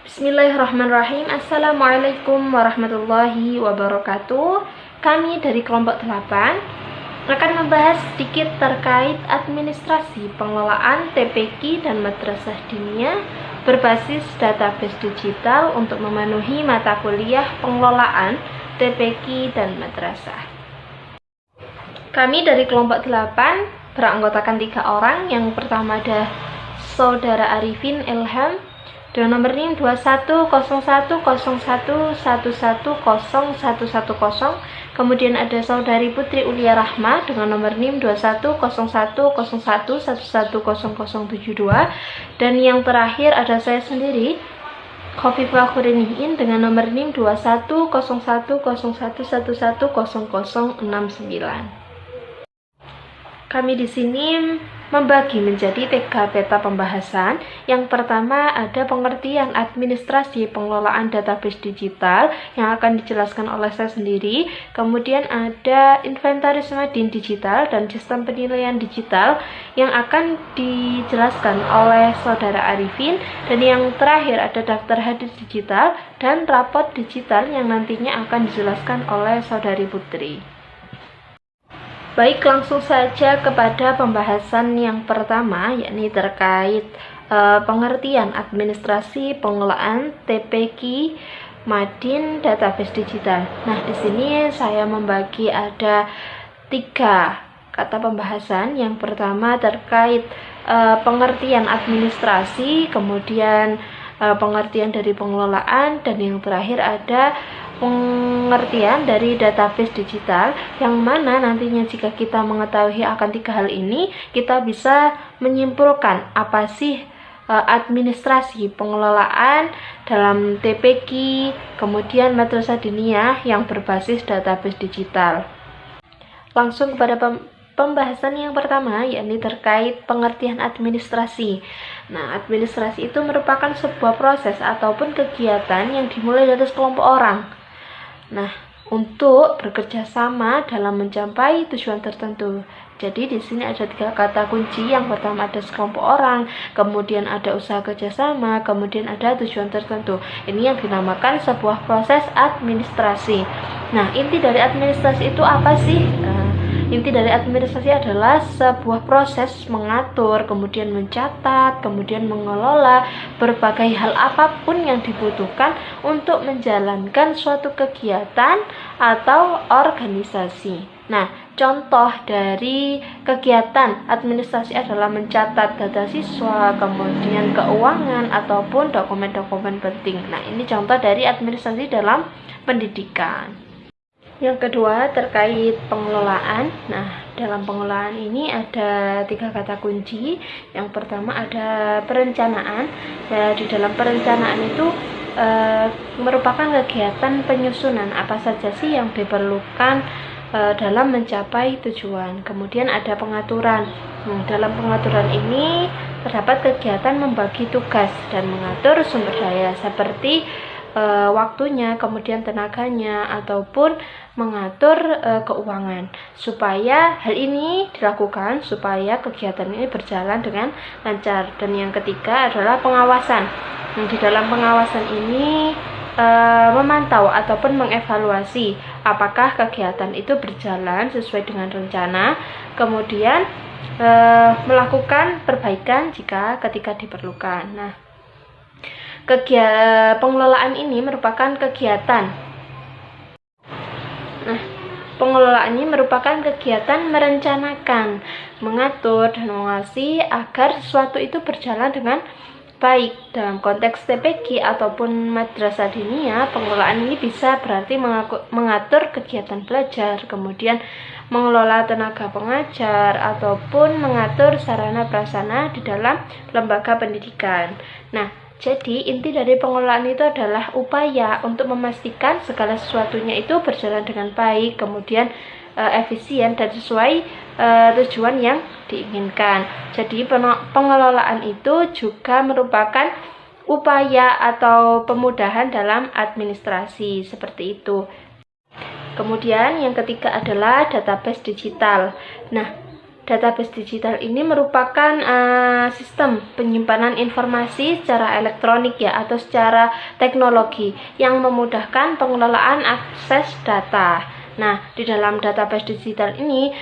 Bismillahirrahmanirrahim. Assalamualaikum warahmatullahi wabarakatuh. Kami dari kelompok 8 akan membahas sedikit terkait administrasi pengelolaan TPQ dan madrasah diniyah berbasis database digital untuk memenuhi mata kuliah pengelolaan TPQ dan madrasah. Kami dari kelompok 8 beranggotakan 3 orang. Yang pertama ada Saudara Arifin Ilham dengan nomor NIM 2101011110. Kemudian ada Saudari Putri Ulia Rahma dengan nomor NIM 210101110072. Dan yang terakhir ada saya sendiri, Khofifah Khuriniin dengan nomor NIM 210101110069. Kami di sini membagi menjadi 3 peta pembahasan. Yang pertama ada pengertian administrasi pengelolaan database digital yang akan dijelaskan oleh saya sendiri. Kemudian ada inventarisme DIN digital dan sistem penilaian digital yang akan dijelaskan oleh Saudara Arifin. Dan yang terakhir ada daftar hadis digital dan rapot digital yang nantinya akan dijelaskan oleh Saudari Putri. Baik, langsung saja kepada pembahasan yang pertama, yakni terkait pengertian administrasi pengelolaan TPQ Madin database digital. Nah, di sini saya membagi ada 3 kata pembahasan. Yang pertama terkait pengertian administrasi, kemudian pengertian dari pengelolaan, dan yang terakhir ada pengertian dari database digital, yang mana nantinya jika kita mengetahui akan 3 hal ini, kita bisa menyimpulkan apa sih administrasi pengelolaan dalam TPQ, kemudian madrasah diniyah yang berbasis database digital. Langsung kepada pembahasan yang pertama, yakni terkait pengertian administrasi. Nah, administrasi itu merupakan sebuah proses ataupun kegiatan yang dimulai dari sekelompok orang. Nah, untuk bekerja sama dalam mencapai tujuan tertentu. Jadi di sini ada 3 kata kunci. Yang pertama ada sekelompok orang, kemudian ada usaha kerjasama, kemudian ada tujuan tertentu. Ini yang dinamakan sebuah proses administrasi. Nah, inti dari administrasi itu apa sih? Inti dari administrasi adalah sebuah proses mengatur, kemudian mencatat, kemudian mengelola berbagai hal apapun yang dibutuhkan untuk menjalankan suatu kegiatan atau organisasi. Nah, contoh dari kegiatan administrasi adalah mencatat data siswa, kemudian keuangan, ataupun dokumen-dokumen penting. Nah, ini contoh dari administrasi dalam pendidikan. Yang kedua terkait pengelolaan. Nah, dalam pengelolaan ini ada 3 kata kunci. Yang pertama ada perencanaan. Nah, di dalam perencanaan itu merupakan kegiatan penyusunan apa saja sih yang diperlukan dalam mencapai tujuan. Kemudian ada pengaturan. Dalam pengaturan ini terdapat kegiatan membagi tugas dan mengatur sumber daya seperti waktunya, kemudian tenaganya, ataupun mengatur keuangan, supaya hal ini dilakukan supaya kegiatan ini berjalan dengan lancar. Dan yang ketiga adalah pengawasan. Di dalam pengawasan ini memantau ataupun mengevaluasi apakah kegiatan itu berjalan sesuai dengan rencana, kemudian melakukan perbaikan jika ketika diperlukan. Nah, pengelolaan ini merupakan kegiatan. Merencanakan, mengatur, dan mengawasi agar sesuatu itu berjalan dengan baik. Dalam konteks TPQ ataupun madrasah diniyah, pengelolaan ini bisa berarti mengatur kegiatan belajar, kemudian mengelola tenaga pengajar, ataupun mengatur sarana prasarana di dalam lembaga pendidikan. Nah, jadi inti dari pengelolaan itu adalah upaya untuk memastikan segala sesuatunya itu berjalan dengan baik, kemudian efisien dan sesuai tujuan yang diinginkan. Jadi pengelolaan itu juga merupakan upaya atau pemudahan dalam administrasi, seperti itu. Kemudian yang ketiga adalah database digital. Nah, Database digital ini merupakan sistem penyimpanan informasi secara elektronik ya, atau secara teknologi yang memudahkan pengelolaan akses data. Nah, di dalam database digital ini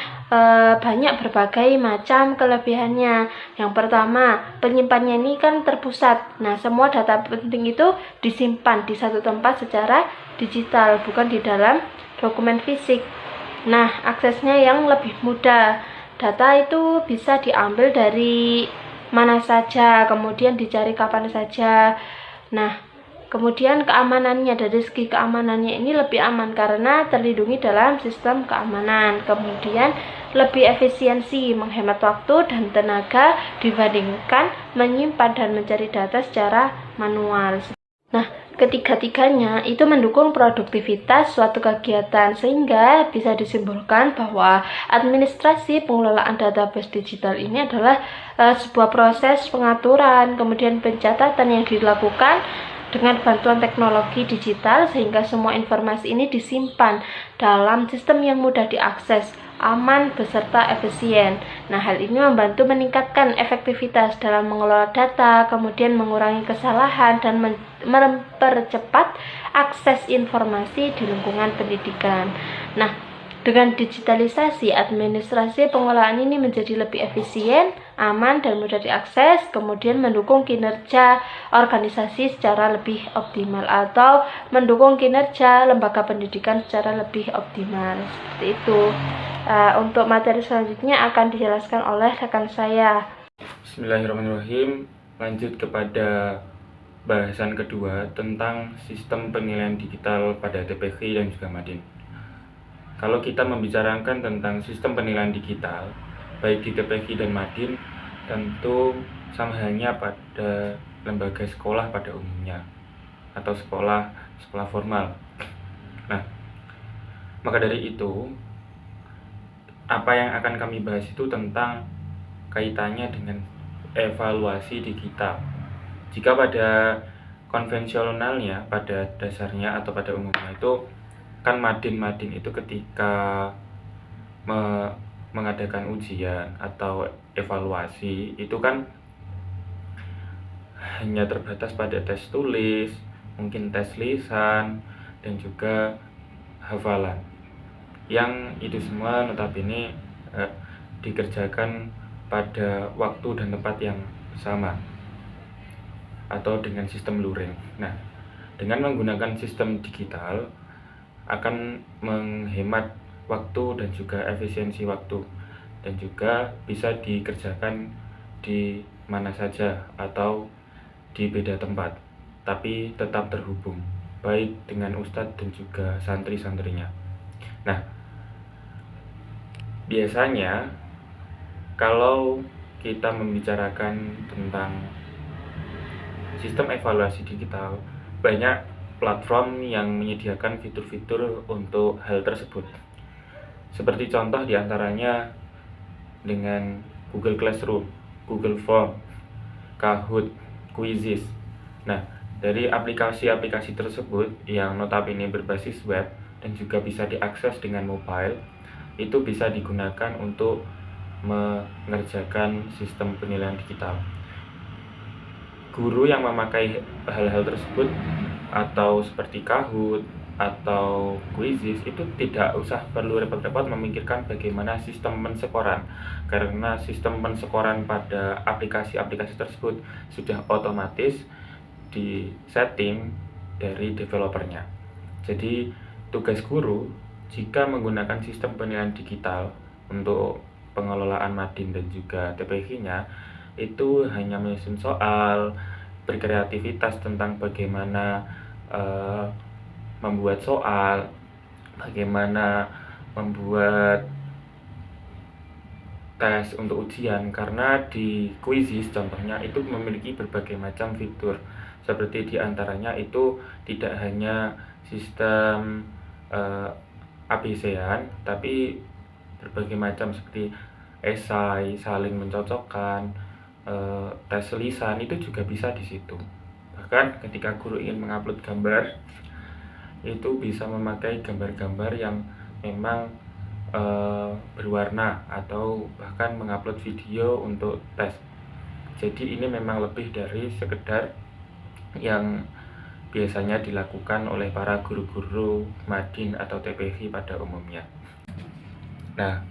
banyak berbagai macam kelebihannya. Yang pertama, penyimpanannya ini kan terpusat. Nah, semua data penting itu disimpan di satu tempat secara digital, bukan di dalam dokumen fisik. Nah, aksesnya yang lebih mudah. Data itu bisa diambil dari mana saja, kemudian dicari kapan saja. Nah, kemudian keamanannya, dari segi keamanannya ini lebih aman karena terlindungi dalam sistem keamanan. Kemudian lebih efisiensi, menghemat waktu dan tenaga dibandingkan menyimpan dan mencari data secara manual. Nah, ketiga-tiganya itu mendukung produktivitas suatu kegiatan, sehingga bisa disimpulkan bahwa administrasi pengelolaan database digital ini adalah sebuah proses pengaturan, kemudian pencatatan yang dilakukan dengan bantuan teknologi digital, sehingga semua informasi ini disimpan dalam sistem yang mudah diakses, aman, beserta efisien. Nah, hal ini membantu meningkatkan efektivitas dalam mengelola data, kemudian mengurangi kesalahan dan mempercepat akses informasi di lingkungan pendidikan. Nah, dengan digitalisasi, administrasi pengelolaan ini menjadi lebih efisien, aman, dan mudah diakses, kemudian mendukung kinerja organisasi secara lebih optimal, atau mendukung kinerja lembaga pendidikan secara lebih optimal. Seperti itu. Untuk materi selanjutnya akan dijelaskan oleh rekan saya. Bismillahirrahmanirrahim. Lanjut kepada bahasan kedua tentang sistem penilaian digital pada TPQ dan juga Madin. Kalau kita membicarakan tentang sistem penilaian digital, baik di TPQ dan Madin, tentu sama halnya pada lembaga sekolah pada umumnya atau sekolah formal. Nah, maka dari itu, apa yang akan kami bahas itu tentang kaitannya dengan evaluasi digital. Jika pada konvensionalnya, pada dasarnya atau pada umumnya itu kan Madin itu ketika mengadakan ujian atau evaluasi itu kan hanya terbatas pada tes tulis, mungkin tes lisan, dan juga hafalan. Yang itu semua notabene dikerjakan pada waktu dan tempat yang sama atau dengan sistem luring. Nah, dengan menggunakan sistem digital akan menghemat waktu dan juga efisiensi waktu, dan juga bisa dikerjakan di mana saja atau di beda tempat, tapi tetap terhubung baik dengan ustadz dan juga santri-santrinya. Nah, biasanya kalau kita membicarakan tentang sistem evaluasi digital, banyak platform yang menyediakan fitur-fitur untuk hal tersebut. Seperti contoh diantaranya dengan Google Classroom, Google Form, Kahoot, Quizizz. Nah, dari aplikasi-aplikasi tersebut yang notabene berbasis web dan juga bisa diakses dengan mobile, itu bisa digunakan untuk mengerjakan sistem penilaian digital. Guru yang memakai hal-hal tersebut atau seperti Kahoot atau Quizizz itu tidak usah perlu repot-repot memikirkan bagaimana sistem pensekoran, karena sistem pensekoran pada aplikasi-aplikasi tersebut sudah otomatis di setting dari developernya. Jadi tugas guru jika menggunakan sistem penilaian digital untuk pengelolaan Madin dan juga TPQ-nya itu hanya menyusun soal, berkreativitas tentang bagaimana membuat soal, bagaimana membuat tes untuk ujian, karena di Quizizz contohnya itu memiliki berbagai macam fitur, seperti diantaranya itu tidak hanya sistem ABC-an, tapi berbagai macam seperti esai, saling mencocokkan, tes lisan itu juga bisa di situ. Bahkan ketika guru ingin mengupload gambar, itu bisa memakai gambar-gambar yang memang berwarna atau bahkan mengupload video untuk tes. Jadi ini memang lebih dari sekedar yang biasanya dilakukan oleh para guru-guru Madin atau TPQ pada umumnya. Nah,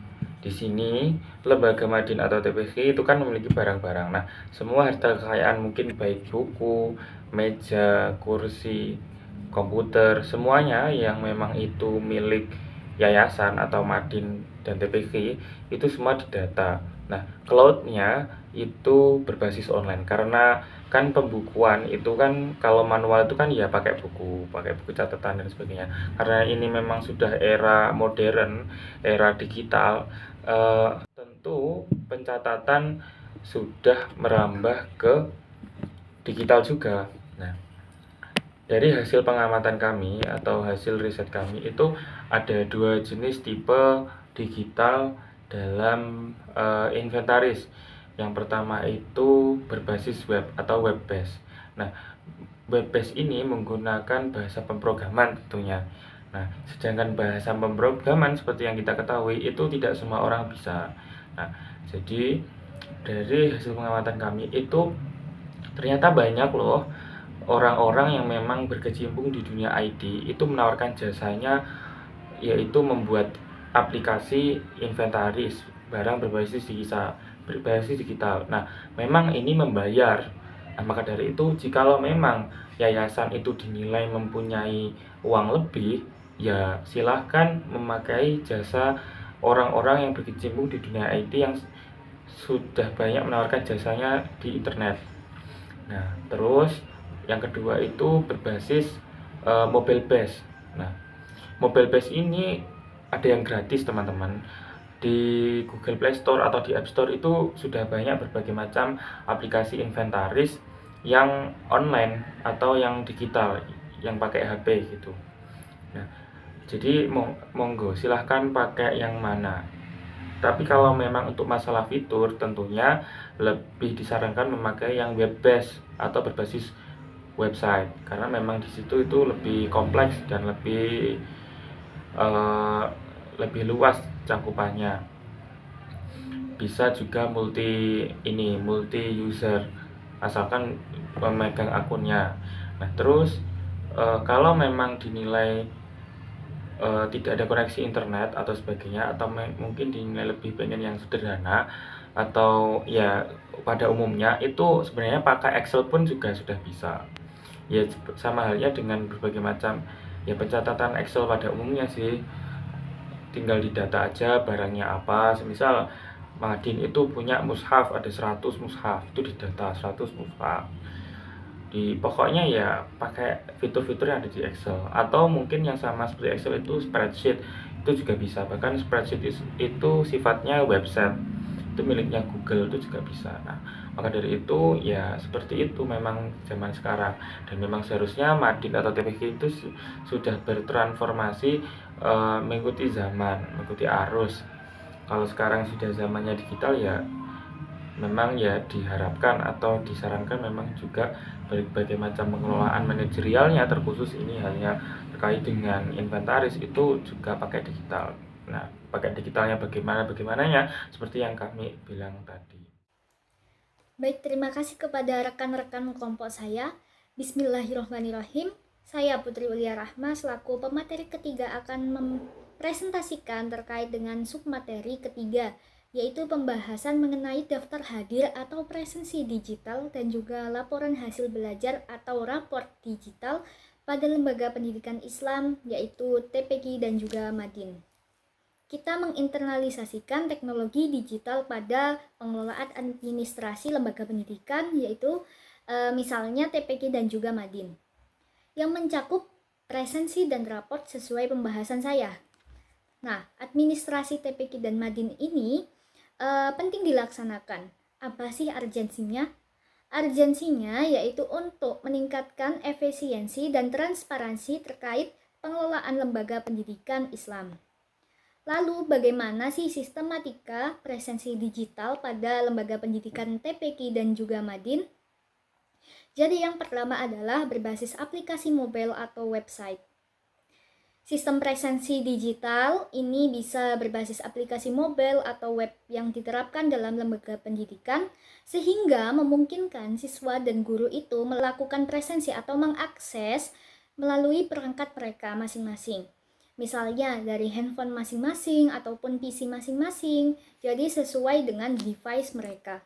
di sini lembaga Madin atau TPQ itu kan memiliki barang-barang. Nah, semua harta kekayaan mungkin baik buku, meja, kursi, komputer, semuanya yang memang itu milik yayasan atau Madin dan TPQ itu semua didata. Nah, cloud-nya itu berbasis online karena kan pembukuan itu kan kalau manual itu kan ya pakai buku catatan dan sebagainya. Karena ini memang sudah era modern, era digital, tentu pencatatan sudah merambah ke digital juga. Nah, dari hasil pengamatan kami atau hasil riset kami itu ada dua jenis tipe digital dalam inventaris. Yang pertama itu berbasis web atau web based. Nah, web based ini menggunakan bahasa pemrograman tentunya. Nah, sedangkan bahasa pemrograman seperti yang kita ketahui itu tidak semua orang bisa. Nah, jadi dari hasil pengamatan kami itu ternyata banyak loh orang-orang yang memang berkecimpung di dunia IT itu menawarkan jasanya, yaitu membuat aplikasi inventaris barang berbasis digital. Nah, memang ini membayar. Nah, maka dari itu jikalau memang yayasan itu dinilai mempunyai uang lebih, ya silahkan memakai jasa orang-orang yang berkecimpung di dunia IT yang sudah banyak menawarkan jasanya di internet. Nah, terus yang kedua itu berbasis mobile base. Nah, mobile base ini ada yang gratis, teman-teman. Di Google Play Store atau di App Store itu sudah banyak berbagai macam aplikasi inventaris yang online atau yang digital, yang pakai HP gitu. Nah, jadi monggo silahkan pakai yang mana. Tapi kalau memang untuk masalah fitur tentunya lebih disarankan memakai yang web based atau berbasis website karena memang di situ itu lebih kompleks dan eh, lebih luas cakupannya. Bisa juga multi user asalkan memegang akunnya. Nah, terus kalau memang dinilai tidak ada koneksi internet atau sebagainya atau mungkin dinilai lebih pengen yang sederhana atau ya pada umumnya itu sebenarnya pakai Excel pun juga sudah bisa. Ya sama halnya dengan berbagai macam ya pencatatan Excel pada umumnya sih, tinggal didata aja barangnya apa. Semisal Madin itu punya mushaf, ada 100 mushaf, itu didata 100 mushaf. Pokoknya ya pakai fitur-fitur yang ada di Excel atau mungkin yang sama seperti Excel itu spreadsheet, itu juga bisa. Bahkan spreadsheet itu sifatnya website, itu miliknya Google, itu juga bisa. Nah, maka dari itu ya seperti itu memang zaman sekarang, dan memang seharusnya Madin atau TPQ itu sudah bertransformasi, mengikuti zaman, mengikuti arus. Kalau sekarang sudah zamannya digital ya memang ya diharapkan atau disarankan memang juga berbagai macam pengelolaan manajerialnya, terkhusus ini hanya terkait dengan inventaris itu juga pakai digital. Nah, pakai digitalnya bagaimananya seperti yang kami bilang tadi. Baik, terima kasih kepada rekan-rekan kelompok saya. Bismillahirrahmanirrahim. Saya Putri Ulia Rahma selaku pemateri ketiga akan mempresentasikan terkait dengan submateri ketiga, yaitu pembahasan mengenai daftar hadir atau presensi digital dan juga laporan hasil belajar atau raport digital pada lembaga pendidikan Islam, yaitu TPQ dan juga Madin. Kita menginternalisasikan teknologi digital pada pengelolaan administrasi lembaga pendidikan, yaitu misalnya TPQ dan juga Madin, yang mencakup presensi dan raport sesuai pembahasan saya. Nah, administrasi TPQ dan Madin ini penting dilaksanakan. Apa sih urgensinya? Urgensinya yaitu untuk meningkatkan efisiensi dan transparansi terkait pengelolaan lembaga pendidikan Islam. Lalu bagaimana sih sistematika presensi digital pada lembaga pendidikan TPQ dan juga Madin? Jadi yang pertama adalah berbasis aplikasi mobile atau website. Sistem presensi digital ini bisa berbasis aplikasi mobile atau web yang diterapkan dalam lembaga pendidikan sehingga memungkinkan siswa dan guru itu melakukan presensi atau mengakses melalui perangkat mereka masing-masing. Misalnya dari handphone masing-masing ataupun PC masing-masing, jadi sesuai dengan device mereka.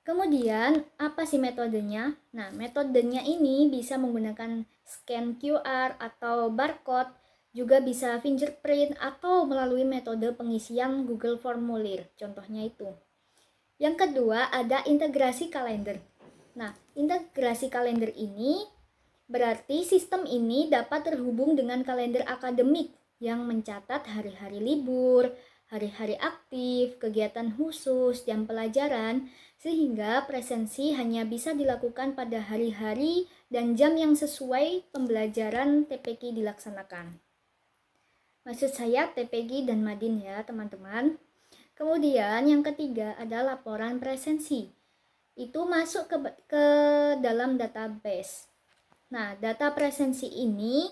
Kemudian, apa sih metodenya? Nah, metodenya ini bisa menggunakan scan QR atau barcode, juga bisa fingerprint atau melalui metode pengisian Google Formulir, contohnya itu. Yang kedua, ada integrasi kalender. Nah, integrasi kalender ini berarti sistem ini dapat terhubung dengan kalender akademik yang mencatat hari-hari libur, hari-hari aktif, kegiatan khusus, jam pelajaran, sehingga presensi hanya bisa dilakukan pada hari-hari dan jam yang sesuai pembelajaran TPQ dilaksanakan. Maksud saya TPQ dan Madin ya teman-teman. Kemudian yang ketiga ada laporan presensi. Itu masuk ke dalam database. Nah, data presensi ini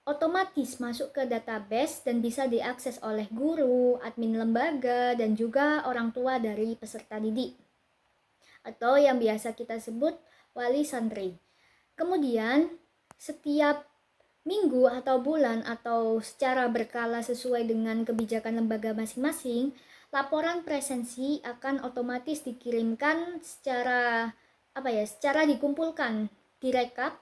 otomatis masuk ke database dan bisa diakses oleh guru, admin lembaga, dan juga orang tua dari peserta didik, atau yang biasa kita sebut wali santri. Kemudian, setiap minggu atau bulan atau secara berkala sesuai dengan kebijakan lembaga masing-masing, laporan presensi akan otomatis dikirimkan secara dikumpulkan, direkap,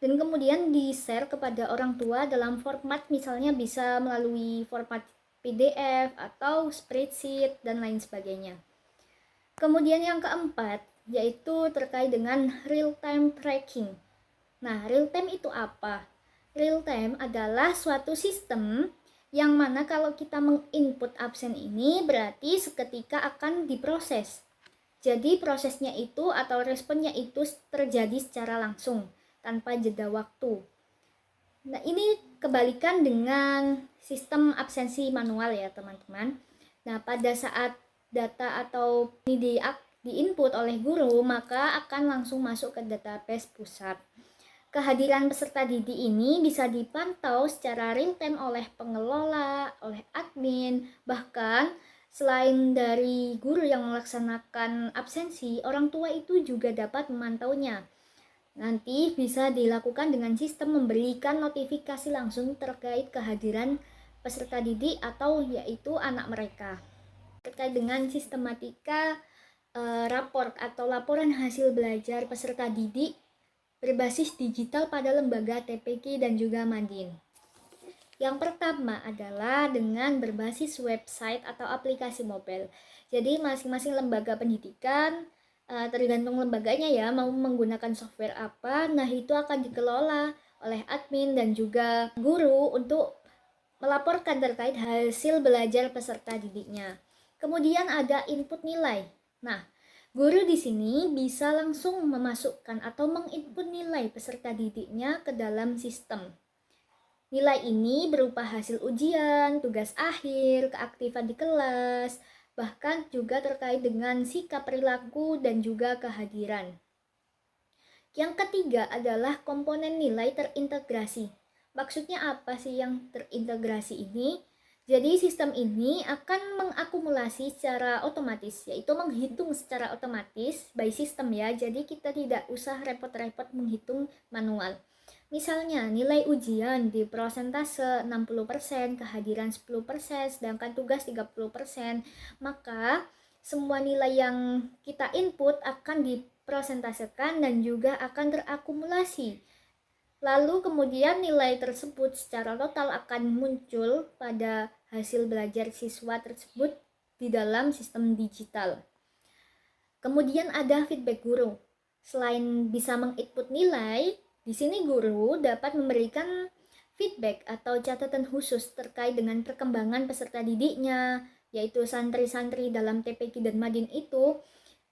dan kemudian di-share kepada orang tua dalam format misalnya bisa melalui format PDF atau spreadsheet dan lain sebagainya. Kemudian yang keempat yaitu terkait dengan real-time tracking. Nah, real-time itu apa? Real-time adalah suatu sistem yang mana kalau kita menginput absen ini berarti seketika akan diproses. Jadi prosesnya itu atau responnya itu terjadi secara langsung tanpa jeda waktu. Nah, ini kebalikan dengan sistem absensi manual ya teman-teman. Nah, pada saat data atau ini diinput oleh guru, maka akan langsung masuk ke database pusat. Kehadiran peserta didik ini bisa dipantau secara real time oleh pengelola, oleh admin, bahkan selain dari guru yang melaksanakan absensi, orang tua itu juga dapat memantaunya. Nanti bisa dilakukan dengan sistem memberikan notifikasi langsung terkait kehadiran peserta didik atau yaitu anak mereka. Terkait dengan sistematika rapor atau laporan hasil belajar peserta didik berbasis digital pada lembaga TPQ dan juga Madin. Yang pertama adalah dengan berbasis website atau aplikasi mobile. Jadi masing-masing lembaga pendidikan tergantung lembaganya ya mau menggunakan software apa, nah itu akan dikelola oleh admin dan juga guru untuk melaporkan terkait hasil belajar peserta didiknya. Kemudian ada input nilai. Nah, guru di sini bisa langsung memasukkan atau menginput nilai peserta didiknya ke dalam sistem. Nilai ini berupa hasil ujian, tugas akhir, keaktifan di kelas, bahkan juga terkait dengan sikap perilaku dan juga kehadiran. Yang ketiga adalah komponen nilai terintegrasi. Maksudnya apa sih yang terintegrasi ini? Jadi sistem ini akan mengakumulasi secara otomatis, yaitu menghitung secara otomatis by system ya. Jadi kita tidak usah repot-repot menghitung manual. Misalnya nilai ujian di persentase 60%, kehadiran 10%, sedangkan tugas 30%, maka semua nilai yang kita input akan dipresentasekan dan juga akan terakumulasi. Lalu kemudian nilai tersebut secara total akan muncul pada hasil belajar siswa tersebut di dalam sistem digital. Kemudian ada feedback guru. Selain bisa menginput nilai, di sini guru dapat memberikan feedback atau catatan khusus terkait dengan perkembangan peserta didiknya, yaitu santri-santri dalam TPQ dan Madin itu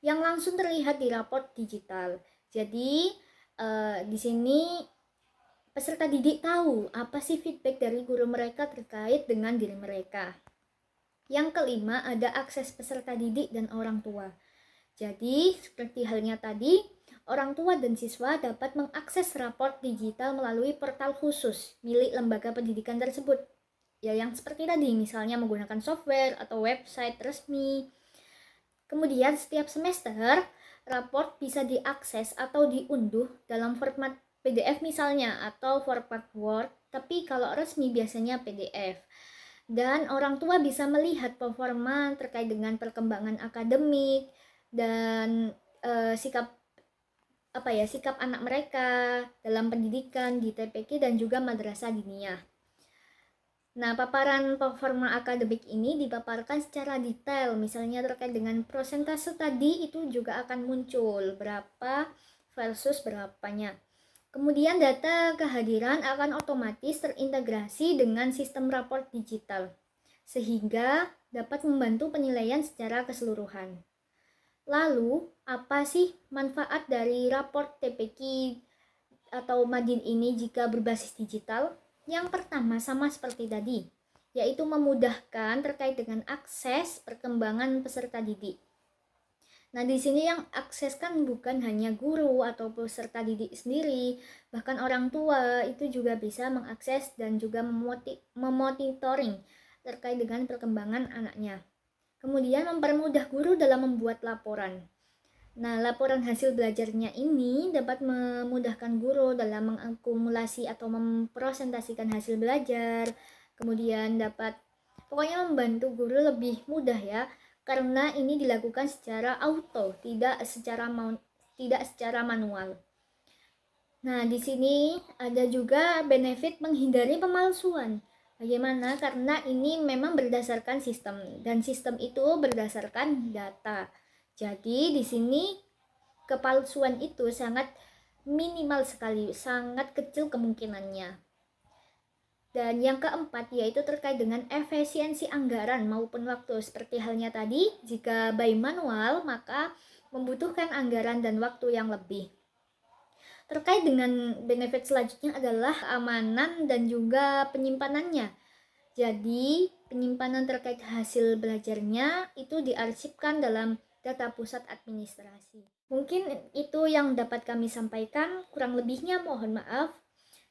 yang langsung terlihat di raport digital. Jadi di sini peserta didik tahu apa sih feedback dari guru mereka terkait dengan diri mereka. Yang kelima ada akses peserta didik dan orang tua. Jadi seperti halnya tadi, Orang tua dan siswa dapat mengakses raport digital melalui portal khusus milik lembaga pendidikan tersebut. Ya, yang seperti tadi, misalnya menggunakan software atau website resmi. Kemudian setiap semester, raport bisa diakses atau diunduh dalam format PDF misalnya atau format Word, tapi kalau resmi biasanya PDF. Dan orang tua bisa melihat performa terkait dengan perkembangan akademik dan sikap anak mereka dalam pendidikan di TPQ dan juga madrasah diniyah. Nah, paparan performa akademik ini dipaparkan secara detail, misalnya terkait dengan persentase tadi itu juga akan muncul berapa versus berapanya. Kemudian data kehadiran akan otomatis terintegrasi dengan sistem raport digital, sehingga dapat membantu penilaian secara keseluruhan. Lalu, apa sih manfaat dari raport TPQ atau Madin ini jika berbasis digital? Yang pertama sama seperti tadi, yaitu memudahkan terkait dengan akses perkembangan peserta didik. Nah, di sini yang akses kan bukan hanya guru atau peserta didik sendiri, bahkan orang tua itu juga bisa mengakses dan juga memonitoring terkait dengan perkembangan anaknya. Kemudian mempermudah guru dalam membuat laporan. Nah, laporan hasil belajarnya ini dapat memudahkan guru dalam mengakumulasi atau mempresentasikan hasil belajar. Kemudian dapat pokoknya membantu guru lebih mudah ya, karena ini dilakukan secara auto, tidak secara manual. Nah, di sini ada juga benefit menghindari pemalsuan. Bagaimana? Karena ini memang berdasarkan sistem dan sistem itu berdasarkan data. Jadi di sini kepalsuan itu sangat minimal sekali, sangat kecil kemungkinannya. Dan yang keempat yaitu terkait dengan efisiensi anggaran maupun waktu. Seperti halnya tadi, jika by manual maka membutuhkan anggaran dan waktu yang lebih. Terkait dengan benefit selanjutnya adalah keamanan dan juga penyimpanannya. Jadi, penyimpanan terkait hasil belajarnya itu diarsipkan dalam data pusat administrasi. Mungkin itu yang dapat kami sampaikan, kurang lebihnya mohon maaf.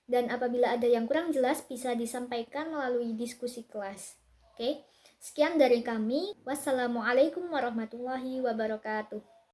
Dan apabila ada yang kurang jelas bisa disampaikan melalui diskusi kelas. Oke, sekian dari kami. Wassalamualaikum warahmatullahi wabarakatuh.